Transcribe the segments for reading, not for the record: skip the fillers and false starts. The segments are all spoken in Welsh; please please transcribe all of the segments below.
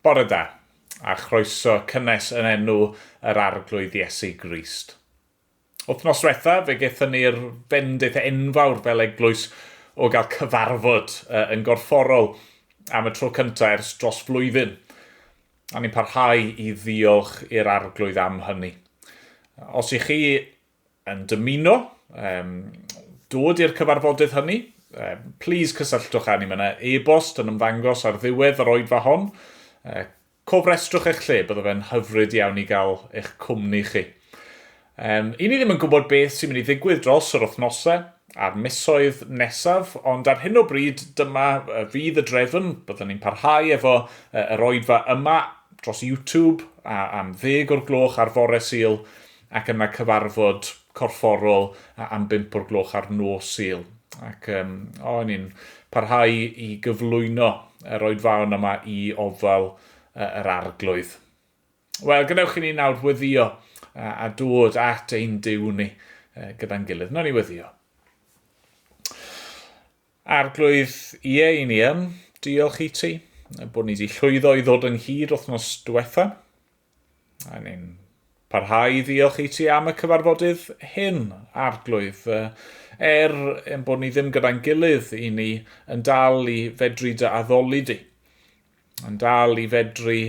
Bore da, a chroeso cynnes yn enw yr arglwydd Iesu Grist. Wythnos diwetha, fe gaethon ni'r bendith enfawr fel eglwys o gael cyfarfod yn gorfforol am y tro cyntaf ers dros flwyddyn. A ni'n parhau i ddiolch i'r arglwydd am hynny. Os i chi yn dymuno, dod i'r cyfarfodydd hynny, please cysylltwch â ni. Mae yna e-bost yn ymddangos ar ddiwedd yr oedfa hon. Cofrestrwch eich lle, bydde fe'n hyfryd iawn i gael eich cwmni chi. I ni ddim yn gwybod beth sy'n mynd i ddigwydd dros yr wythnosau a'r misoedd nesaf, ond ar hyn o bryd dyma fydd y drefn, byddwn ni'n parhau efo yr oedfa yma dros YouTube am 10 o'r gloch ar Bore Sul ac yna cyfarfod corfforol am 5 o'r gloch ar nos Sul. Ac ni'n parhau i gyflwyno yr oedfaon yma i ofal yr arglwydd. Wel, gadewch i ni nawr weddio a dod at ein Duw ni gyda'n gilydd. Nawr ni weddio. Arglwydd i ni yn diolch i ti bod ni wedi llwyddo i ddod ynghyd wythnos diwetha. A ni'n parhau i ddiolch i ti am y cyfarfodydd hyn, arglwydd, bod ni ddim gyda'n gilydd i ni yn dal i fedru dy addoli di. Yn dal i fedru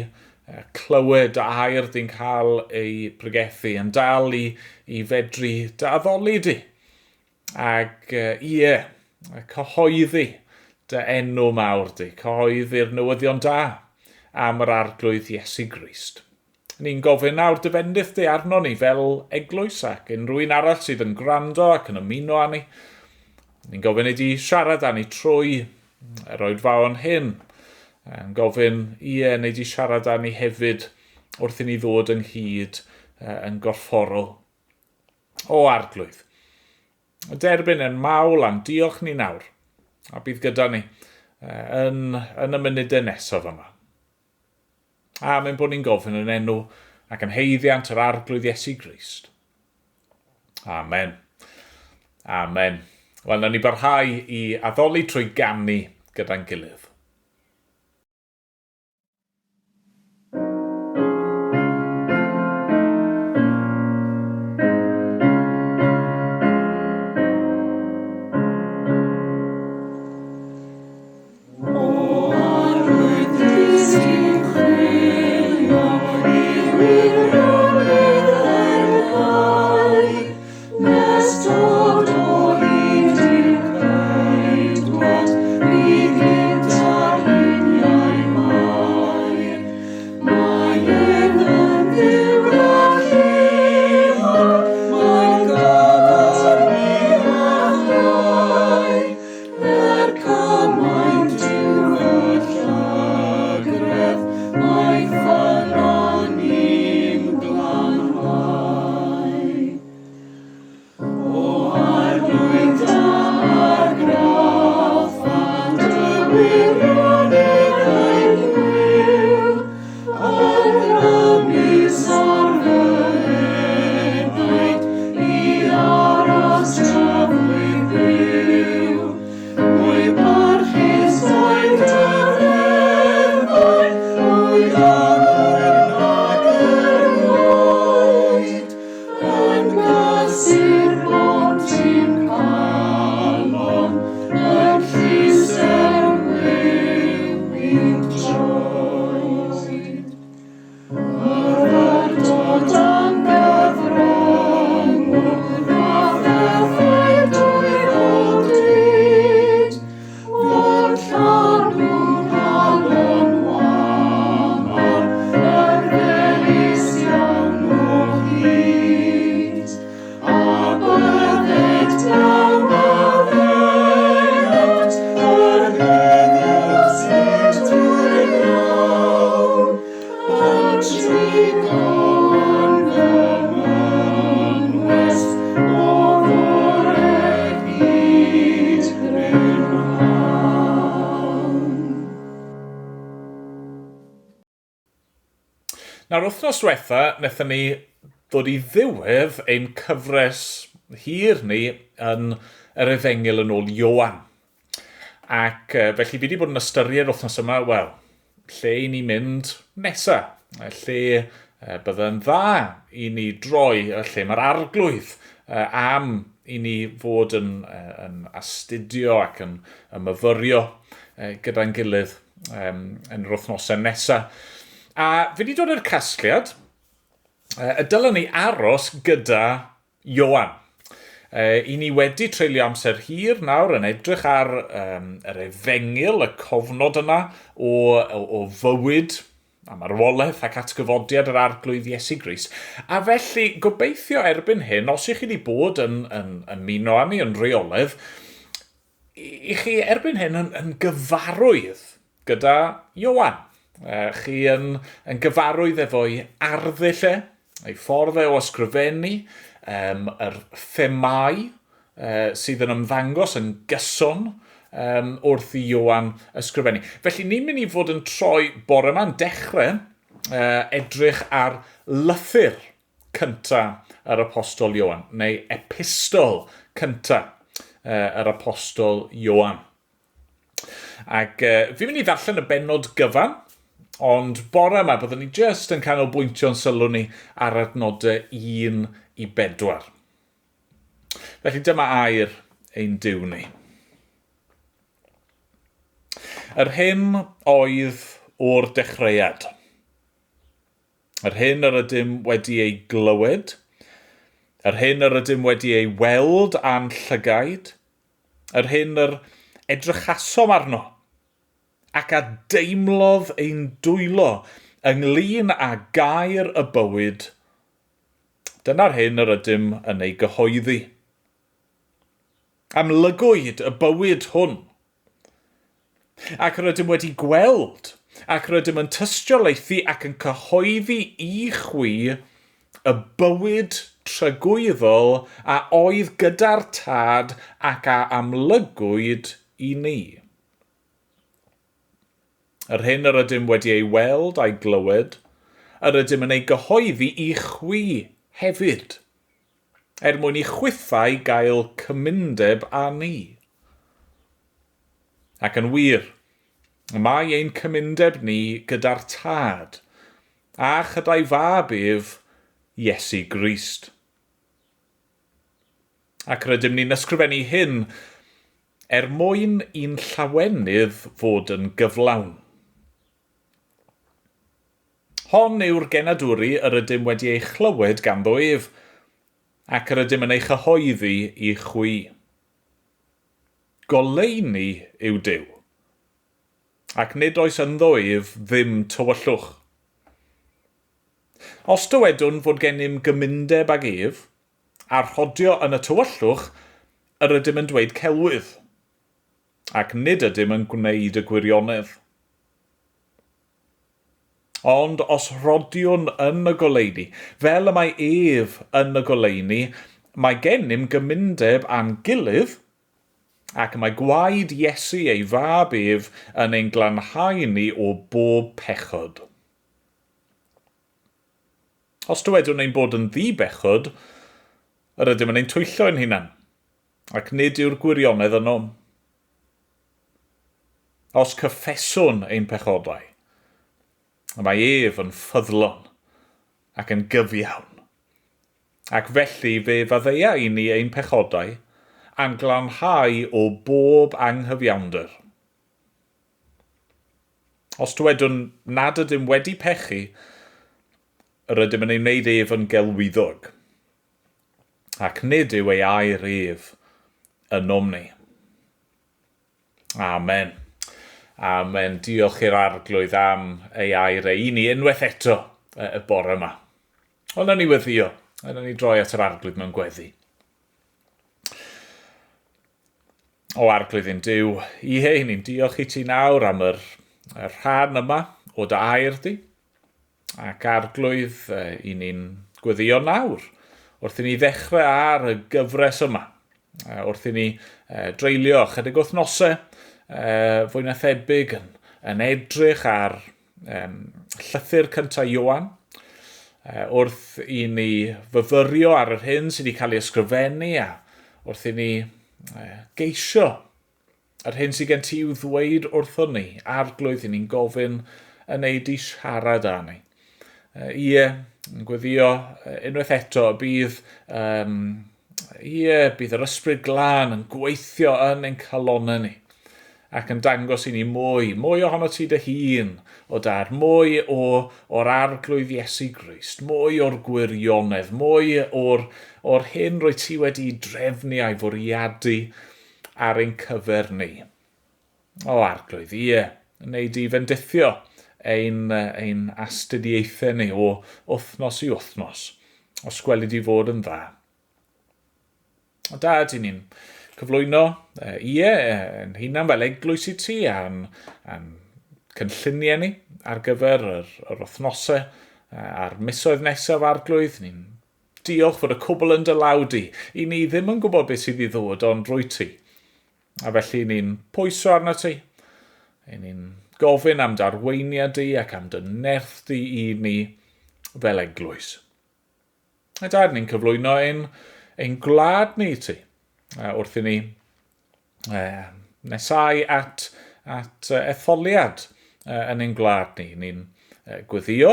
clywed a air di'n cael ei pregethu, yn dal i fedru dy addoli di. Ac cyhoeddi dy enw mawr di, cyhoeddi'r newyddion da am yr arglwydd Iesu Grist. Ni'n gofyn nawr dy bendith di arno ni fel eglwys ac unrhyw un arall sydd yn gwrando ac yn ymuno â ni. Ni'n gofyn i di siarad â ni trwy yr oedfaon hyn. Yn gofyn neu di siarad â ni hefyd wrth i ni ddod ynghyd yn gorfforol. O arglwydd. Derbyn yn mawl am diolch ni nawr. A bydd gyda ni yn y munudau nesaf yma. A mae'n bod ni'n gofyn yn enw ac yn heiddiant yr arglwydd Iesu Grist. Amen. Amen. Wel, na ni barhau i addoli trwy ganu gyda'n gilydd. Nawr, wythnos diwetha, wnaethon ni ddod i ddiwedd ein cyfres hir ni yn yr Efengil yn ôl Ioan. Ac felly fi wedi bod yn ystyried wythnos yma, wel, lle i ni mynd nesaf, lle byddai'n dda i ni droi, lle mae'r arglwydd am i ni fod yn astudio ac yn myfyrio gyda'n gilydd yn yr wythnosau nesaf. A fi wedi dod i'r casgliad, y dylwn ni aros gyda Ioan. I ni wedi treulio amser hir nawr yn edrych ar yr efengil, y cofnod yna o fywyd, a marwolaeth ac atgyfodiad yr arglwydd Iesu Grist. A felly, gobeithio erbyn hyn, os ych chi wedi bod yn ymuno â ni yn reoledd, i chi erbyn hyn yn gyfarwydd gyda Ioan. Chi yn gyfarwydd efo'i arddull ei ffordd o ysgrifennu, yr themau sydd yn ymddangos yn gyson wrth i Ioan ysgrifennu. Felly ni'n mynd i fod yn troi bore yma'n dechrau edrych ar lythyr cyntaf yr apostol Ioan, neu epistol cyntaf yr apostol Ioan. Ac fi'n mynd i ddarllen y bennod gyfan, ond bore yma byddwn ni jyst yn canolbwyntio'n sylw ni ar adnodau 1 i 4. Felly dyma air ein diw ni. Yr hyn oedd o'r dechreuad. Yr hyn yr ydym wedi ei glywed. Yr hyn yr ydym wedi ei weld a'n llygaid. Yr hyn yr edrychasom arno. Ac a deimlodd ein dwylo ynglyn â gair y bywyd. Dyna'r hyn yr ydym yn ei gyhoeddi. Amlygwyd y bywyd hwn. Ac yr ydym wedi gweld, ac yr ydym yn tystiolaethu ac yn cyhoeddi i chwi y bywyd trygwyddol a oedd gyda'r tad ac a amlygwyd i ni. Yr hyn yr ydym wedi ei weld a'i glywed, yr ydym yn ei gyhoeddi i chwi hefyd, mwyn i chwythau gael cymundeb â ni. Ac yn wir, mae ein cymundeb ni gyda'r tad, a chydau fab ef Iesu Grist. Ac rydym ni'n ysgrifennu hyn mwyn i'n llawenydd fod yn gyflawn. Hon yw'r genadwri yr ydym wedi ei chlywed ganddo ef, ac yr ydym yn ei chyhoeddi i chwi. Goleuni yw Duw, ac nid oes ynddo ef ddim tywyllwch. Os dywedwn fod gennym gymundeb ag ef, a rhodio yn y tywyllwch, yr ydym yn dweud celwydd, ac nid ydym yn gwneud y gwirionedd. Ond os rodiwn yn y goleuni, fel y mae ef yn y goleuni, mae gennym gymundeb a'n gilydd, ac mae gwaed Iesu ei fab ef yn ein glanhau ni o bob pechod. Os dywedwn ein bod yn ddibechod, yr ydym yn ein twyllo ein hunan, ac nid yw'r gwirionedd yno. Os cyffeswn ein pechodau, mae ef yn ffyddlon ac yn gyfiawn, ac felly fe fyddeia i ni ein pechodau a'n glanhau o bob anghyfiawnder. Os dywedwn nad ydym wedi pechu, yr ydym yn ei wneud ef yn gelwyddog, ac nid yw ei air ef yn ni. Amen. Amen. Diolch i'r arglwydd am ei air i ni unwaith eto y bore yma. Ond na ni weddio. Na ni droi at yr arglwydd mewn gweddi. O arglwydd yn Duw, ni'n diolch i ti nawr am yr rhan yma o dy air di. Ac arglwydd i ni'n gweddio nawr wrth i ni ddechrau ar y gyfres yma. Wrth i ni dreulio chydig wythnosau fwy na thebyg yn edrych ar llythyr cyntaf Ioan, wrth i ni fyfyrio ar yr hyn sydd wedi cael ei ysgrifennu a wrth i ni geisio yr hyn sydd gen ti i'w ddweud wrthon ni, arglwydd i ni'n gofyn yn ei siarad â ni. Yn gweddio unwaith eto bydd yr ysbryd glân yn gweithio yn ein calonau ni ac yn dangos i ni mwy ohono ti dy hun o dad, mwy o'r arglwydd Iesu Grist, mwy o'r gwirionedd, mwy o'r hyn rwy ti wedi drefnu a'i fwriadu ar ein cyfer ni. O arglwydd, yn neud i fendithio ein astudiaethau ni o wythnos i wythnos, os gwelid i fod yn dda. O dad, i ni'n cyflwyno, yn hunan fel eglwys i ti a'n cynlluniau ni ar gyfer yr wythnosau a'r misoedd nesaf arglwydd. Ni'n diolch fod y cwbl yn dylawdu. I ni ddim yn gwybod beth sydd i ddod ond drwy ti. A felly ni'n pwyso arno ti. Ni'n gofyn am darweiniad di ac am dy nerth di i ni fel eglwys. A dad, ni'n cyflwyno ein gwlad ni ti. Wrth i ni nesau at etholiad yn ein gwlad ni. Ni'n gweddio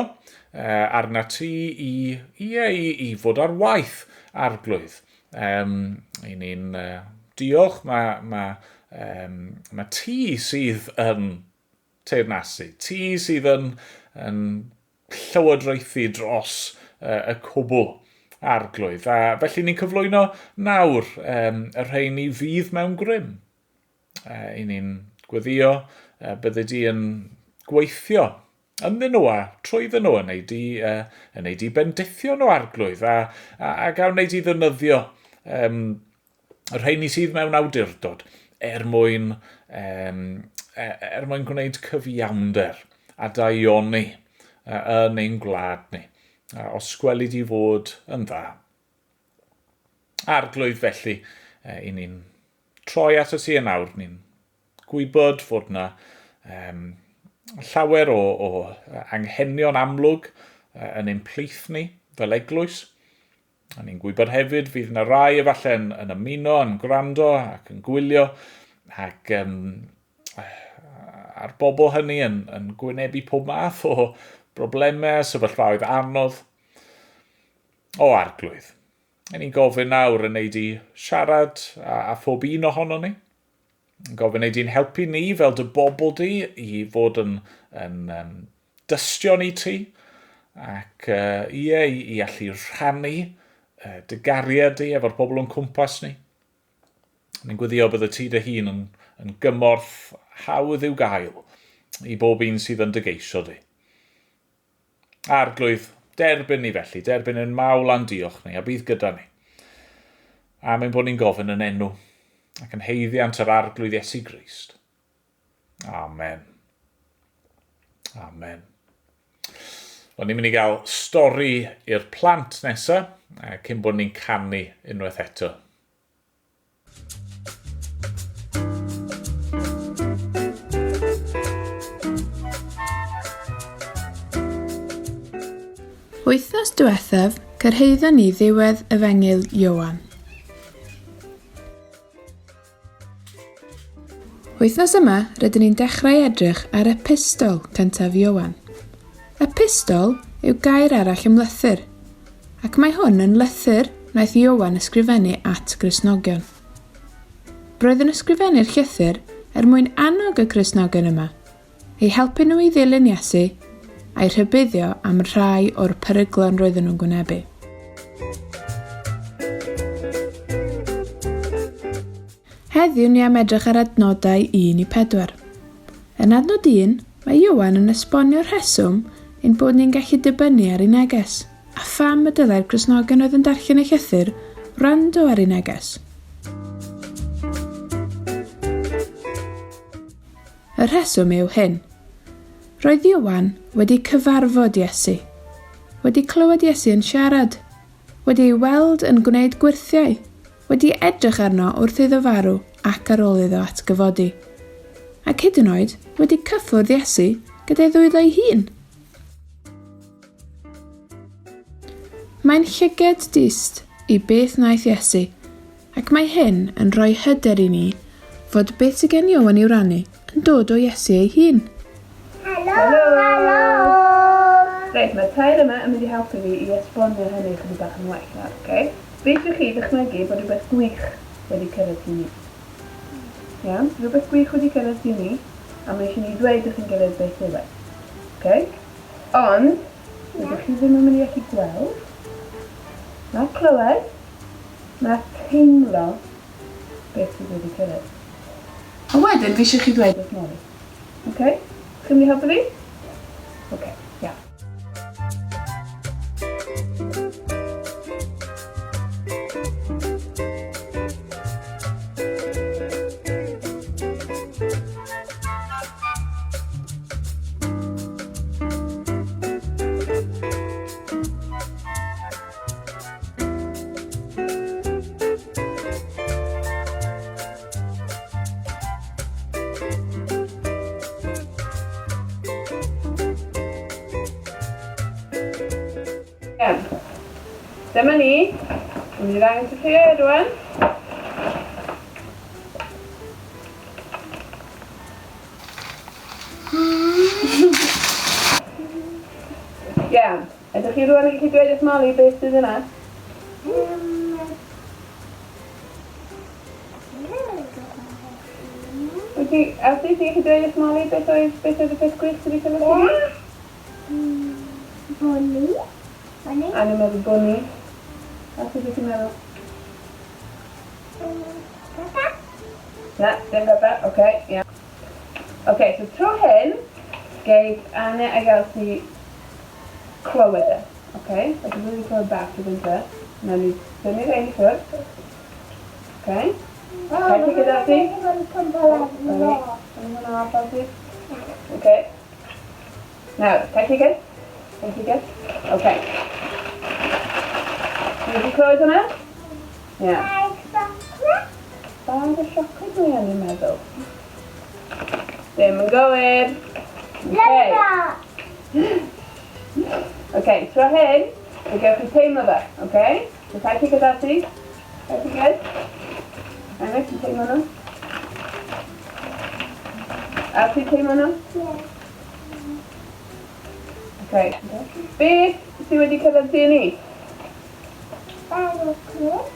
arna ti i fod ar waith arglwydd. I ni'n diolch, mae ti sydd yn teyrnasu, ti sydd yn llywodraethu dros y cwbl arglwydd. A felly ni'n cyflwyno nawr y rhain i fydd mewn grym. I ni'n gweddio bydde di yn gweithio ynddyn nhw a trwydden nhw yn neud i bendithio nhw arglwydd a gael wneud i ddefnyddio y rhain i sydd mewn awdurdod mwyn gwneud cyfiawnder a daioni yn ein gwlad ni. Os gwelid i fod yn dda. Arglwydd felly, i ni'n troi at y ti yn awr, ni'n gwybod fod yna llawer o anghenion amlwg yn ein plith ni fel eglwys. A ni'n gwybod hefyd fydd yna rai efallai yn ymuno, yn gwrando ac yn gwylio ac a'r bobl hynny yn gwynebu pob math o broblemau, sefyllfaoedd anodd o arglwydd. Ni'n gofyn nawr yn neud i siarad a phob un ohono ni. Yn gofyn neud i'n helpu ni fel dy bobl di i fod yn dystion i ti ac i allu rhannu dy gariad di efo'r bobl yn cwmpas ni. Ni'n gweddio bydde ti dy hun yn gymorth hawdd i'w gael i bob un sydd yn dy geisio di. Arglwydd, derbyn ni felly, derbyn yn mawl a'n diolch ni, a bydd gyda ni. A mae'n bod ni'n gofyn yn enw ac yn heiddiant yr arglwydd Iesu Grist. Amen. Amen. Wel, ni'n mynd i gael stori i'r plant nesaf, cyn bod ni'n canu unwaith eto. Wythnos diwethaf, cyrhaeddon ni ddiwedd Efengyl Ioan. Wythnos yma, rydyn ni'n dechrau edrych ar epistol cyntaf Ioan. Epistol yw gair arall am lythyr, ac mae hwn yn lythyr wnaeth Ioan ysgrifennu at Gristnogion. Roedd yn ysgrifennu'r llythyr mwyn annog y Gristnogion yma, eu helpu nhw i ddilyn Iesu a'i rhybuddio am rhai o'r peryglon roedden nhw'n gwynebu. Heddiw ni am edrych ar adnodau 1 i 4. Yn adnod 1, mae Ioan yn esbonio'r rheswm ein bod ni'n gallu dibynnu ar ei neges, a pham y dylai'r Gristnogion oedd yn darllen ei llythyr wrando ar ei neges. Y rheswm yw hyn. Roedd Ioan wedi cyfarfod Iesu, wedi clywed Iesu yn siarad, wedi ei weld yn gwneud gwirthiau, wedi edrych arno wrth iddo farw ac ar ôl iddo atgyfodi, ac hyd yn oed wedi cyffwrdd Iesu gyda'i ddwyddo ei hun. Mae'n llyged dist i beth wnaeth Iesu, ac mae hyn yn rhoi hyder i ni fod beth sydd gen Ioan i'w rannu yn dod o Iesu ei hun. Helo, Helo! Reit, mae tair yma yn mynd i helpu fi i esbonio hynny chydig bach yn well nawr, okay? Feisiwch chi ddechmygu bod rhywbeth gwych wedi cyrraedd i ni. Iawn, rhywbeth gwych wedi cyrraedd i ni, a mae eisiau ni ddweud wrth yn gilydd beth yw e. Okay? Ond, rydych chi ddim yn mynd i allu gweld, na clywed, na teimlo beth sydd wedi cyrraedd. A wedyn, fi eisiau chi ddweud wrth Molly. Okay? Chi'n mynd i helpu fi? Okay, iawn. Iawn. Dyma ni. Dwi'n mynd i ddangos i chi rwan. Iawn. Ydych chi rwan yn gallu dweud wrth Molly beth sydd yna? As ti gallu dweud wrth Molly beth oedd y peth gwych sydd wedi cyrraedd i chi? Bunny. Bunny? A ni'n meddwl bunny. A sydd ti'n meddwl? Papa? Na, dim baba. Oce, iawn. Oce, so tro hyn, geith Anna a Elsie clywed e. Oce, so dwi'n mynd i clywed bach i fynd e. Nawr ni dynnu rein i ffwrdd. Oce. Cael chi gyda ti? Oce. Nawr, cael chi gyd? Cael chi gyd? Oce. Ti wedi clywed hwnna? Ie. Bag o siocled ni yn i'n meddwl. Ddim yn gywir. Oce, tro hyn, fe gewch chi teimlo fe, oce? So cael chi gyda ti? Cael chi gyd? Anna, ti'n teimlo nhw? A ti'n teimlo nhw? Oce. Beth sydd wedi cyrraedd ti ni? Bag o clip.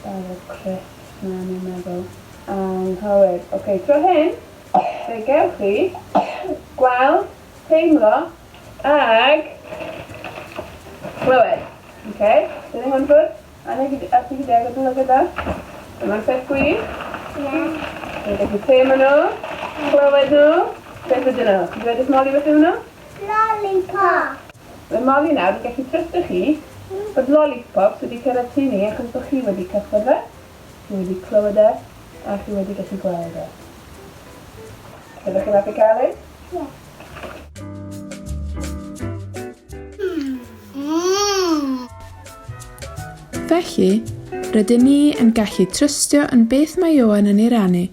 Bag o crisp, na ni'n meddwl. Anghywir. Oce, tro hyn, fe gewch chi gweld, teimlo, ag clywed. Oce? Dyn hwn ffwrdd? Anna, a ti gyda gyda gyda? Dyma'r peth gwych. Fe gewch chi teimlo nhw, clywed nhw, beth ydyn nhw? Ti'n dweud wrth Molly beth yw nhw? Lollipop. Mae Molly nawr yn gallu trysto chi bod lollipops wedi cyrraedd ti ni achos bod chi wedi cyffwrdd fe, chi wedi clywed e, a chi wedi gallu gweld e. Ydych chi'n hoffi cael ei? Ie. Felly, rydyn ni yn gallu trystio yn beth mae Ioan yn ei rannu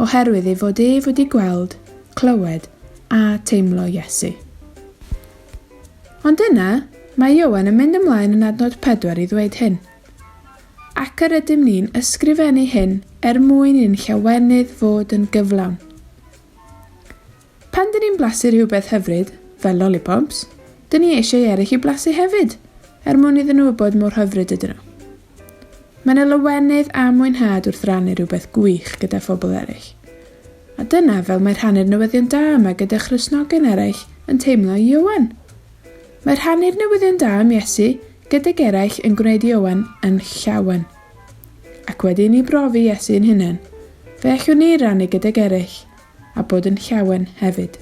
oherwydd ei fod wedi gweld, clywed a teimlo Iesu. Ond yna, mae Ioan yn mynd ymlaen yn adnod 4 i ddweud hyn. Ac yr ydym ni'n ysgrifennu hyn mwyn i'n llawenydd fod yn gyflawn. Pan dyn ni'n blasu rhywbeth hyfryd, fel lollipops, dyn ni eisiau eraill i blasu hefyd, mwyn iddyn nhw wybod mor hyfryd ydyn nhw. Mae yna lawenydd a mwynhad wrth rannu rhywbeth gwych gyda phobl eraill. A dyna fel mae rhannu'r newyddion da yma gyda Christnogion eraill yn teimlo i Ioan. Mae rhannu'r newyddion da am Iesu gydag eraill yn gwneud Ioan yn llawen. Ac wedi ni brofi Iesu yn hunain, fe allwn ni rannu gydag eraill a bod yn llawen hefyd.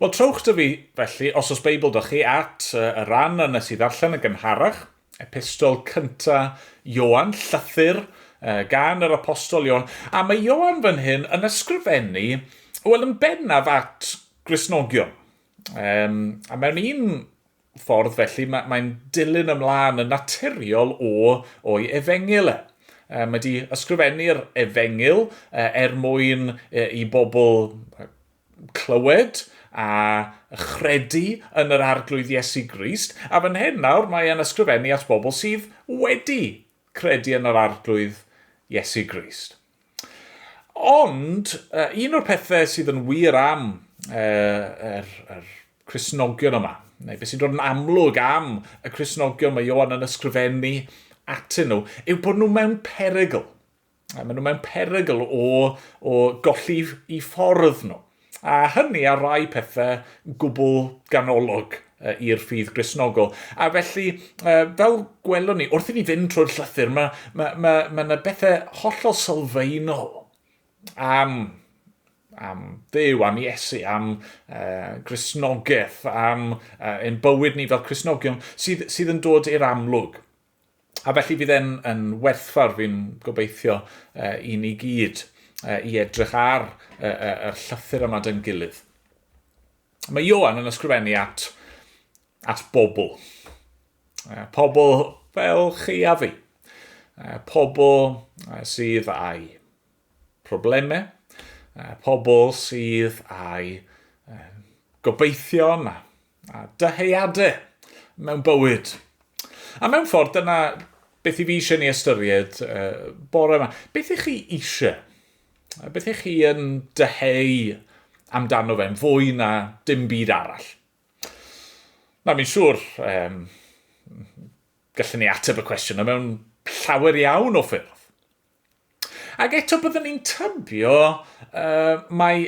Wel, trowch dy fi, felly, os oes Beibl dych chi, at y ran yna sydd allan y gynharach, epistol cynta Ioan, llythyr gan yr apostol Ioan. A mae Ioan fan hyn yn ysgrifennu, wel, yn bennaf at Gristnogion. A mewn un ffordd, felly, mae'n dilyn ymlaen yn naturiol o'i efengil e. Mae wedi ysgrifennu'r efengil mwyn i bobl clywed a chredu yn yr arglwydd Iesu Grist, a fan hyn nawr mae'n ysgrifennu at bobl sydd wedi credu yn yr arglwydd Iesu Grist. Ond, un o'r pethau sydd yn wir am yr Cristnogion yma, neu beth sy'n dod yn amlwg am y Cristnogion mae Ioan yn ysgrifennu atyn nhw, yw bod nhw mewn perygl. Maen nhw mewn perygl o golli i ffordd nhw. A hynny a rai pethau gwbl ganolog i'r ffydd Gristnogol. A felly, fel gwelwn ni, wrth i ni fynd trwy'r llythyr, mae yna bethau hollol sylfaenol am Dduw, am Iesu, am Gristnogaeth, am ein bywyd ni fel Cristnogion, sydd yn dod i'r amlwg. A felly fydd yn werthfawr fi'n gobeithio i ni gyd i edrych ar y llythyr yma dyn gilydd. Mae Ioan yn ysgrifennu at bobl. Pobl fel chi a fi. Pobl sydd â'i problemau. Pobl sydd â'i gobeithion a dyheuadau mewn bywyd. A mewn ffordd, dyna beth i fi eisiau ni ystyried bore yma. Beth i chi eisiau? Beth i chi yn dyheu amdano fe'n fwy na dim byd arall? Na, mi'n siŵr gallwn ni ateb y cwestiwn mewn llawer iawn o ffyrdd. Ac eto byddwn ni'n tybio mae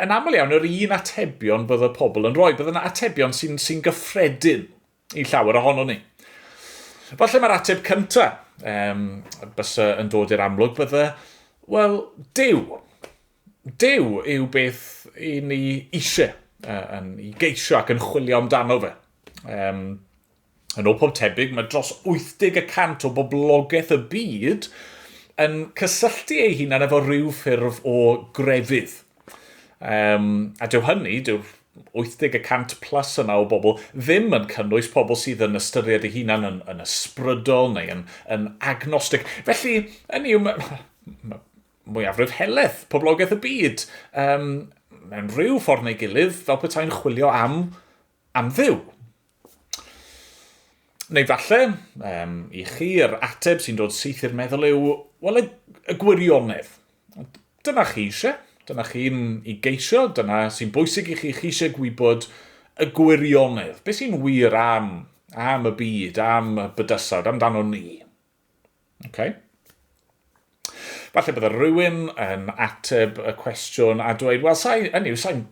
yn aml iawn yr un atebion bydd y pobl yn rhoi. Bydd yna atebion sy'n gyffredin i llawer ohono ni. Falle mae'r ateb cyntaf bys yn dod i'r amlwg bydde, wel, Duw. Duw yw beth i ni eisiau i geisio ac yn chwilio amdano fe. Yn ôl pob tebyg, mae dros 80% o boblogaeth y byd yn cysylltu ei hunan efo rhyw ffurf o grefydd. A dyw hynny, dyw'r 80% plus yna o bobl ddim yn cynnwys pobl sydd yn ystyried ei hunan yn ysbrydol neu yn agnostig. Felly, hynny yw mwyafrif heleth poblogaeth y byd mewn rhyw ffordd neu gilydd fel petai'n chwilio am Dduw. Neu falle, i chi'r ateb sy'n dod syth i'r meddwl yw, wel, y gwirionedd. Dyna chi eisiau, dyna chi'n i geisio, dyna sy'n bwysig i chi eisiau gwybod y gwirionedd. Beth sy'n wir am y byd, am y bydysawd, amdano ni. Okay? Falle bydd rhywun yn ateb y cwestiwn a dweud, wel, sa'n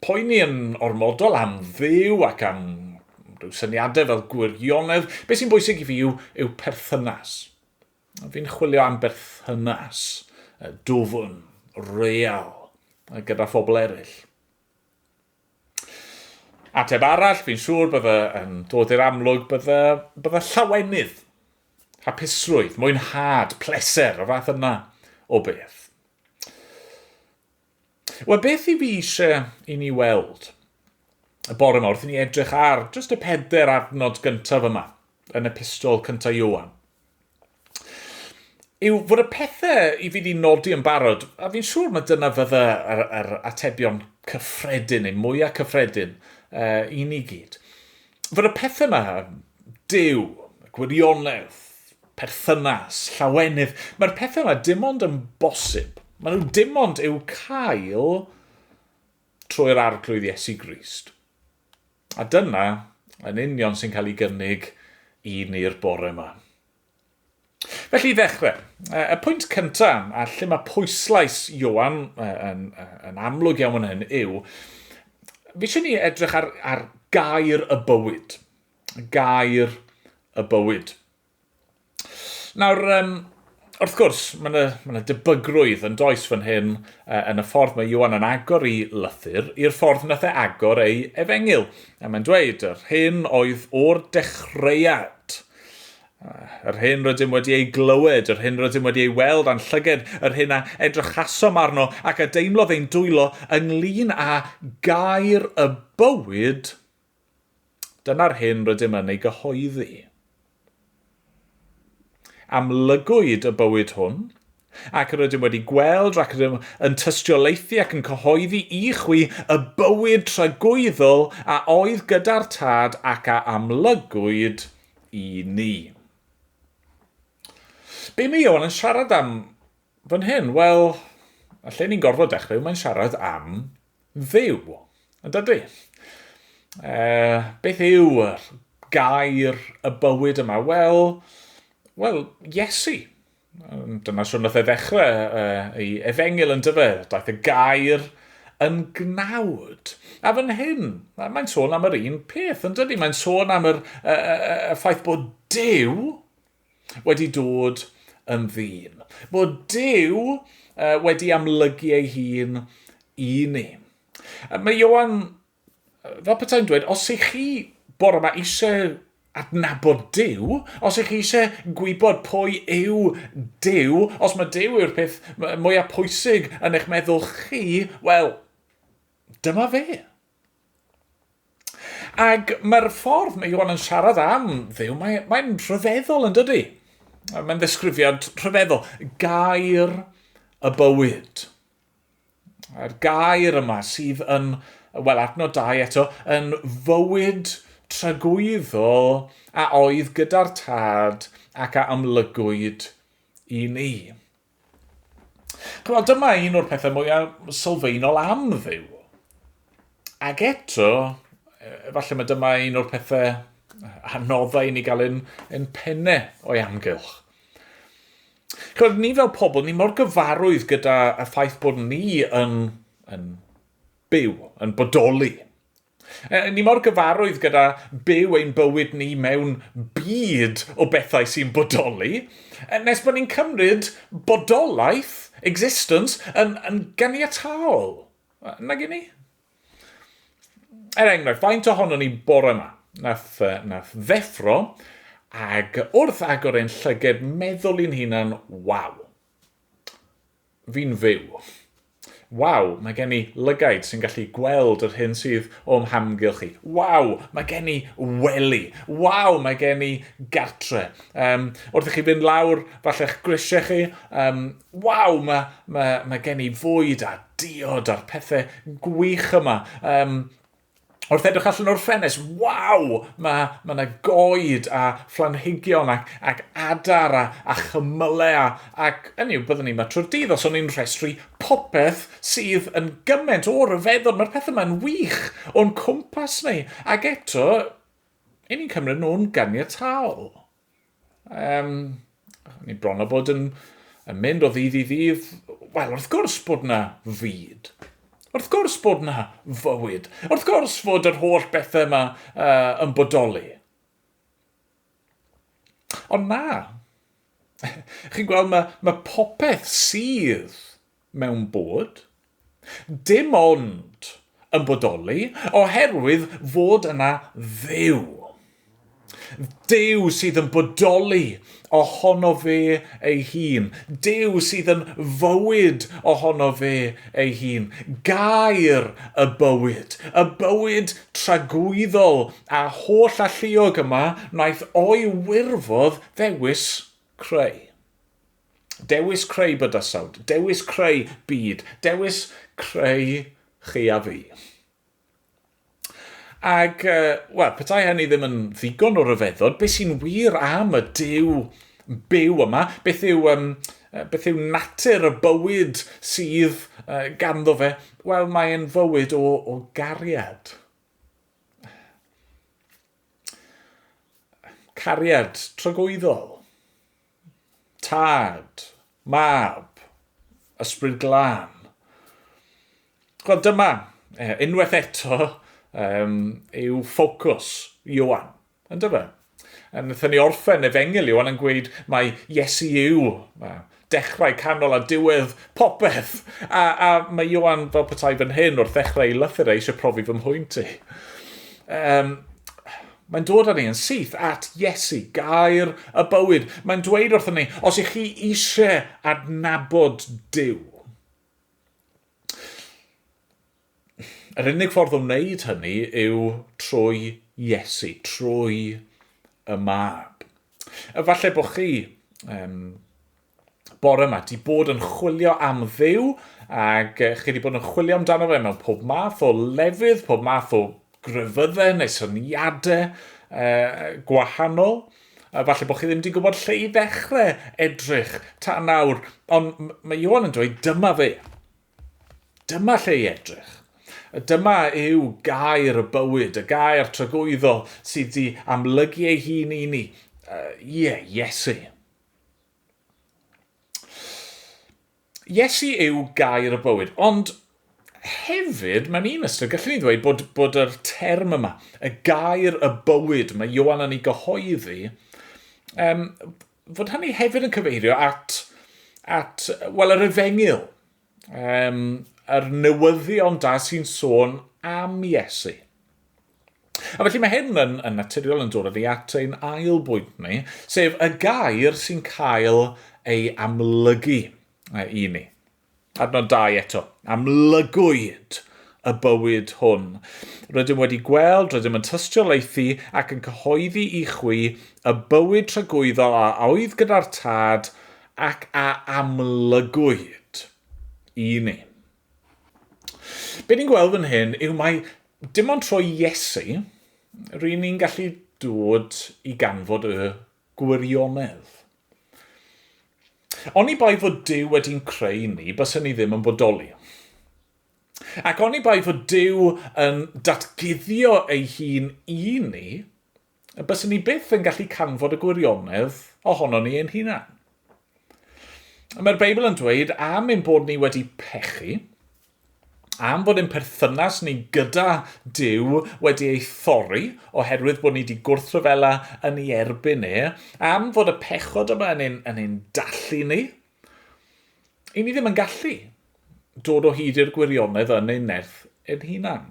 poeni yn ormodol am Dduw ac am rhyw syniadau fel gwirionedd. Beth sy'n bwysig i fi yw perthynas. Fi'n chwilio am berthynas, dwfn, real, gyda phobl eraill. Ateb arall, fi'n siŵr bydde yn dod i'r amlwg bydde llawenydd, hapusrwydd, mwynhad, pleser, y fath yna o beth. Wel, beth i fi eisiau i ni weld y bore yma wrth i ni edrych ar just y 4 adnod gyntaf yma yn epistol cyntaf Ioan, yw fod y pethau i fi wedi nodi yn barod, a fi'n siŵr mae dyna fydde yr atebion cyffredin, neu mwyaf cyffredin i ni gyd. Fod y pethau yma, Duw, gwirionedd, perthynas, llawenydd, mae'r pethau yma dim ond yn bosib. Maen nhw dim ond i'w cael trwy'r arglwydd Iesu Grist. A dyna yn union sy'n cael ei gynnig i ni'r bore yma. Felly i ddechrau, y pwynt cyntaf, a lle mae pwyslais Ioan yn amlwg iawn hyn yw, fi eisiau ni edrych ar gair y bywyd. Gair y bywyd. Nawr, wrth gwrs, mae yna debygrwydd yn does fan hyn yn y ffordd mae Ioan yn agor i lythyr i'r ffordd nath e agor ei efengil. A mae'n dweud, yr hyn oedd o'r dechreuad. Yr hyn rydym wedi ei glywed, yr hyn rydym wedi ei weld a'n llyged, yr hyn a edrychasom arno ac a deimlodd ein dwylo ynglyn â gair y bywyd, dyna'r hyn rydym yn ei gyhoeddi. Amlygwyd y bywyd hwn, ac rydym wedi gweld ac rydym yn tystiolaethu ac yn cyhoeddi i chwi y bywyd tragwyddol a oedd gyda'r tad ac a amlygwyd i ni. Be mae Ioan yn siarad am fan hyn? Wel, lle ni'n gorfod dechrau, mae'n siarad am Dduw. Yn dydy? Beth yw'r gair y bywyd yma? Wel, Iesu. Dyna siwr nath e ddechrau ei efengil yn dyfa. Daeth y gair yn gnawd. A fan hyn, mae'n sôn am yr un peth, yn dydy? Mae'n sôn am y ffaith bod Duw wedi dod yn ddyn. Bod Duw wedi amlygu ei hun i ni. Mae Ioan, fel petai'n dweud, os ych chi bore yma eisiau adnabod Duw, os ych chi eisiau gwybod pwy yw Duw, os mae Duw yw'r peth mwyaf pwysig yn eich meddwl chi, wel, dyma fe. Ac mae'r ffordd mae Ioan yn siarad am Dduw, mae'n rhyfeddol yn dydy. Mae'n ddisgrifiad rhyfeddol. Gair y bywyd. Yr gair yma sydd yn, wel, adnod 2 eto, yn fywyd tragwyddol a oedd gyda'r tad ac a amlygwyd i ni. Wel, dyma un o'r pethau mwyaf sylfaenol am Dduw. Ac eto, falle mae dyma un o'r pethau anoddau i ni gael yn pennau o'i amgylch. Chod, ni fel pobl, ni mor gyfarwydd gyda y ffaith bod ni yn byw, yn bodoli. Ni mor gyfarwydd gyda byw ein bywyd ni mewn byd o bethau sy'n bodoli, nes bod ni'n cymryd bodolaeth, existence, yn ganiataol. Nag i ni? Enghraifft, faint ohono ni bore yma nath ddeffro, ag wrth agor ein llyged meddwl i'n hunan, waw, fi'n fyw. Waw, mae gen i lygaid sy'n gallu gweld yr hyn sydd o'm hamgylch chi. Waw, mae gen i wely. Waw, mae gen i gartre. Wrth i chi fynd lawr falle'ch grisiau chi, waw, mae gen i fwyd a diod a'r pethau gwych yma. Wrth edrych allan o'r ffenest, waw, mae yna goed a phlanhigion ac adar a chymylau ac yw, byddwn ni yma trwy'r dydd os o'n i'n rhestru popeth sydd yn gymaint o ryfeddol. Mae'r pethau yma'n wych o'n cwmpas ni. Ac eto, ni'n cymryd nhw'n ganiataol. Ni bron o bod yn mynd o ddydd i ddydd. Wel, wrth gwrs bod yna fyd. Wrth gwrs bod yna fywyd. Wrth gwrs fod yr holl bethau yma yn bodoli. Ond na. Chi'n gweld mae popeth sydd mewn bod dim ond yn bodoli oherwydd fod yna Dduw. Duw sydd yn bodoli ohono fe ei hun. Duw sydd yn fywyd ohono fe ei hun. Gair y bywyd tragwyddol a holl alluog yma wnaeth o'i wirfodd ddewis creu. Dewis creu bydysawd, dewis creu byd, dewis creu chi a fi. Ac, petai hynny ddim yn ddigon o ryfeddod, beth sy'n wir am y Duw byw yma? Beth yw natur y bywyd sydd ganddo fe? Wel, mae'n fywyd o gariad. Cariad tragwyddol. Tad, mab, ysbryd glân. Wel, dyma, unwaith eto, yw ffocws Ioan, yn dyfa. Wnaethon ni orffen Efengil Ioan yn gweud mae Iesu yw dechrau, canol a diwedd popeth. A mae Ioan fel petai fan hyn wrth ddechrau ei lythyr eisiau profi fy mhwynt i. Mae'n dod â ni yn syth at Iesu, gair y bywyd. Mae'n dweud wrthyn ni, os ych chi eisiau adnabod Duw, yr unig ffordd o wneud hynny yw trwy Iesu, trwy y mab. Falle bod chi bore yma di bod yn chwilio am Dduw ac chi wedi bod yn chwilio amdano fe mewn pob math o lefydd, pob math o gryfyddau neu syniadau gwahanol. Falle bod chi ddim wedi gwybod lle i ddechrau edrych tan nawr, ond mae Ioan yn dweud dyma fe. Dyma lle i edrych. Dyma yw gair y bywyd, y gair tragwyddol sydd wedi amlygu ei hun i ni. Iesu. Iesu yw gair y bywyd, ond hefyd, mae'n un ystod, gallwn ni ddweud bod yr term yma, y gair y bywyd, mae Ioan yn ei gyhoeddi, fod hynny hefyd yn cyfeirio at yr Efengil, yr newyddion da sy'n sôn am Iesu. A felly mae hyn yn naturiol yn dod â ni at ein ail bwynt ni, sef y gair sy'n cael ei amlygu i ni. Adnod 2 eto, amlygwyd y bywyd hwn. Rydym wedi gweld, rydym yn tystiolaethu ac yn cyhoeddi i chwi y bywyd tragwyddol a oedd gyda'r tad ac a amlygwyd i ni. Be ni'n gweld fan hyn yw mae dim ond trwy Iesu, rydyn ni'n gallu dod i ganfod y gwirionedd. Oni bai fod Duw wedi'n creu ni, byswn ni ddim yn bodoli. Ac oni bai fod Duw yn datguddio ei hun i ni, byswn ni byth yn gallu canfod y gwirionedd ohono ni ein hunan. Mae'r Beibl yn dweud am ein bod ni wedi pechu, am bod ein perthynas ni gyda Duw wedi ei thorri, oherwydd bod ni wedi gwrthryfela yn ei erbyn ni, am fod y pechod yma yn ein dallu ni, i ni ddim yn gallu dod o hyd i'r gwirionedd yn ein nerth ein hunan.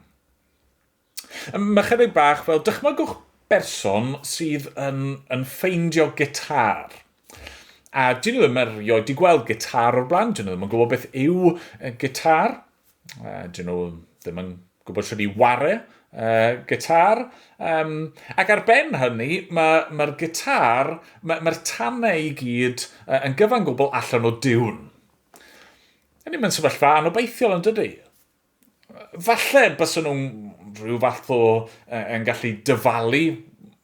Mychydig bach fel dychmygwch berson sydd yn ffeindio gitar. A dyn nhw ddim erioed wedi gweld gitar o'r blaen, dyn nhw ddim yn gwybod beth yw gitar. Dyn nhw ddim yn gwybod sy'n ei ware gitar. Ac ar ben hynny, mae'r gitar, mae'r tannau i gyd yn gyfan gwbl allan o diwn. Hynny mae'n sefyllfa anobeithiol yn dydy. Falle bysyn nhw'n rhyw fath o yn gallu dyfalu,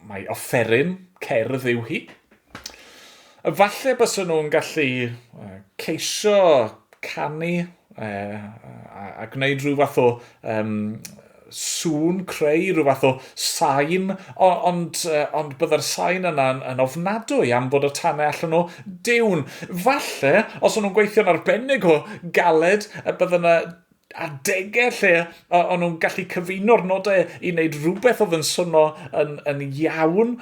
mae offeryn cerdd yw hi. Falle bysyn nhw'n gallu ceisio canu a gwneud rhyw fath o sŵn, creu rhyw fath o sain, ond byddai'r sain yna'n ofnadwy am bod y tannau allan o diwn. Falle, os o'n nhw'n gweithio'n arbennig o galed, bydda'n adegau lle o'n nhw'n gallu cyfuno'r nodau i wneud rhywbeth oedd yn swnio yn iawn.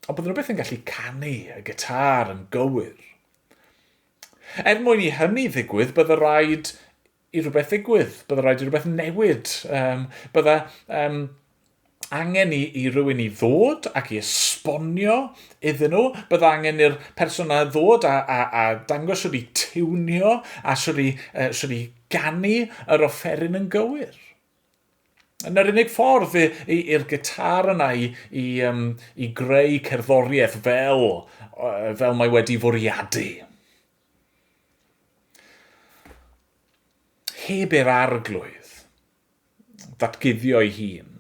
Ond bydden nhw beth yn gallu canu y gitar yn gywir. Er mwyn i hynny ddigwydd, bydde rhaid i rhywbeth ddigwydd. Bydde rhaid i rhywbeth newid. Bydde angen i rywun i ddod ac i esbonio iddyn nhw. Bydde angen i'r person a ddod a dangos sydd i tiwnio a sydd i ganu yr offeryn yn gywir. Yn yr unig ffordd i'r gitar yna i greu cerddoriaeth fel mae wedi fwriadu. Heb i'r arglwydd ddatguddio ei hun.